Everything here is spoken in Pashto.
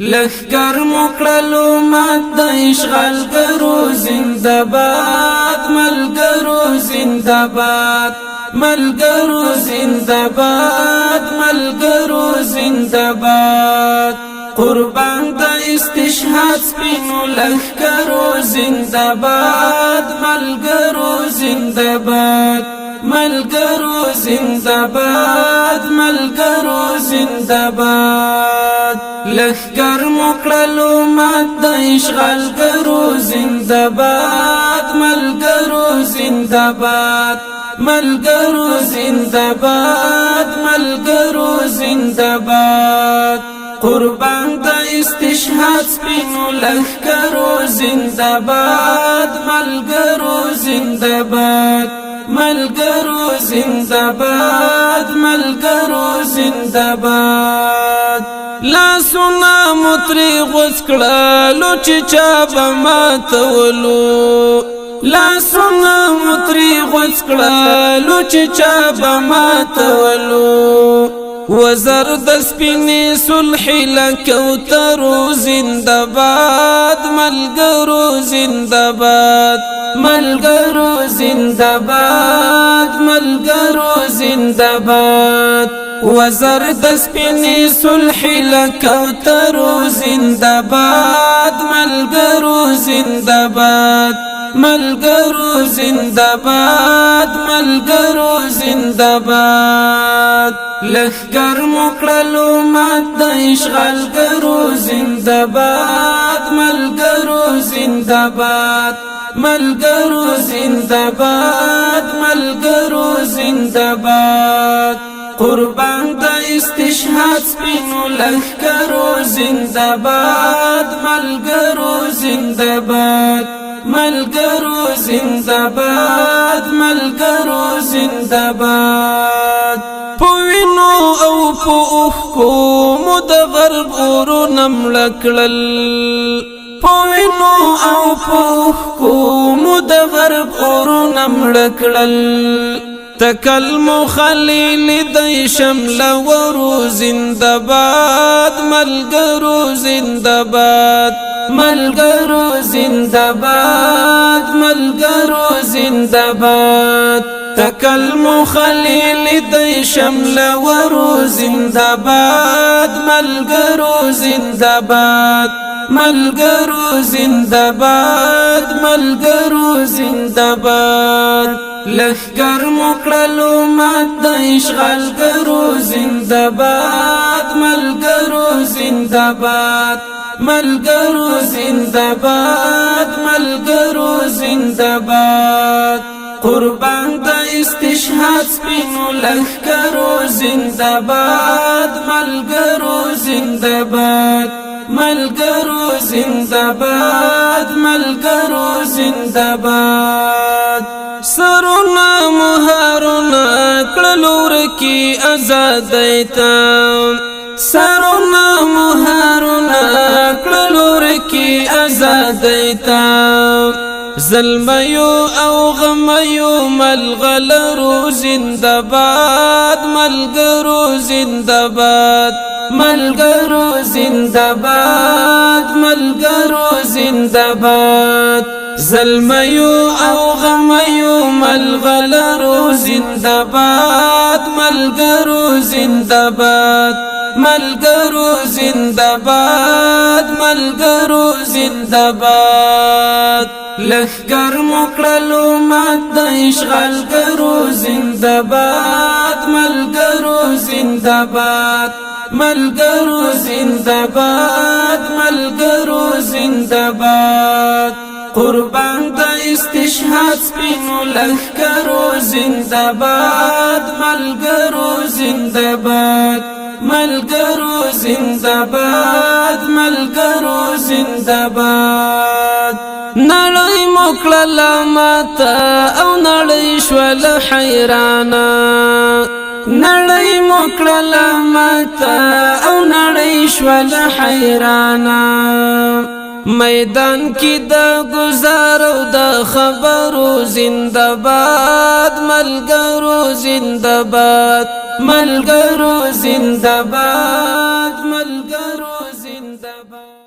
لخکر مکړلو مات د اشغال کرو زنده‌باد ملګرو زنده‌باد ملګرو زنده‌باد ملګرو زنده‌باد قربان د استشهاد سپینو لخکرو زنده‌باد ملګرو زنده‌باد ملګرو زنده‌باد ملګرو زنده‌باد لخکر مکړلو مات د اشغال کرو زنده‌باد ملګرو زنده‌باد ملګرو زنده‌باد ملګرو زنده‌باد قربان د استشهاد سپینو لخکرو زنده‌باد ملګرو زنده‌باد ملګرو زنده‌باد ملګرو زنده‌باد لاسونه متری غوڅ کړلو چې چا به ماتولو لاسونه متری غوڅ کړلو چې چا به ماتولو وزر د سپینې صلح لکوترو زنده‌باد ملګرو زنده‌باد ملګرو زنده‌باد ملګرو زنده‌باد وزر د سپینې صلح لکوترو زنده‌باد ملګرو زنده‌باد ملګرو زنده‌باد ملګرو زنده‌باد لخکر مکړلو مات د اشغال کرو زنده‌باد ملګرو زنده‌باد ملګرو زنده‌باد ملګرو زنده‌باد قربان د استشهاد سپینو لخکرو زنده‌باد ملګرو زنده‌باد ملګرو زنده‌باد ملګرو زنده‌باد پوینو او په اوښکو مو د غرب اورونه مړه کړل پوینو او په اوښکو مو د غرب اورونه مړه کړل تکل مو خلیل د شمل ورو زنده‌باد ملګرو زنده‌باد ملګرو زنده‌باد ملګرو زنده‌باد تکل مو خلیل د شمل ورو زنده‌باد ملګرو زنده‌باد ملګرو زنده‌باد ملګرو زنده‌باد لخکر مکړلو مات د اشغال کرو زنده‌باد ملګرو زنده‌باد ملګرو زنده‌باد ملګرو زنده‌باد قربان د استشهاد سپینو لخکرو زنده‌باد ملګرو زنده‌باد ملګرو زنده‌باد ملګرو زنده‌باد سرونه مهارونه کړلو ورکی آزادۍ ته سرونه مهارونه کړلو ورکی آزادۍ ته ظلمیو او غمیو ملغلرو زنده‌باد ملګرو زنده‌باد ملګرو زنده‌باد ملګرو زنده‌باد ظلمیو او غمیو ملغلرو زنده‌باد ملګرو زنده‌باد ملګرو زنده‌باد ملګرو زنده‌باد لخکر مکړلو مات د اشغال کرو زنده‌باد ملګرو زنده‌باد ملګرو زنده‌باد ملګرو زنده‌باد قربان د استشهاد سپینو لخکرو زنده‌باد ملګرو زنده‌باد ملګرو زنده‌باد ملګرو زنده‌باد نړۍ مکړله ماته او نړۍ شوله حیرانه نړۍ مکړله ماته او نړۍ شوله حیرانه میدان کې د گزار او د خبرو زنده‌باد ملګرو زنده‌باد ملګرو زنده‌باد ملګرو زنده‌باد زندباد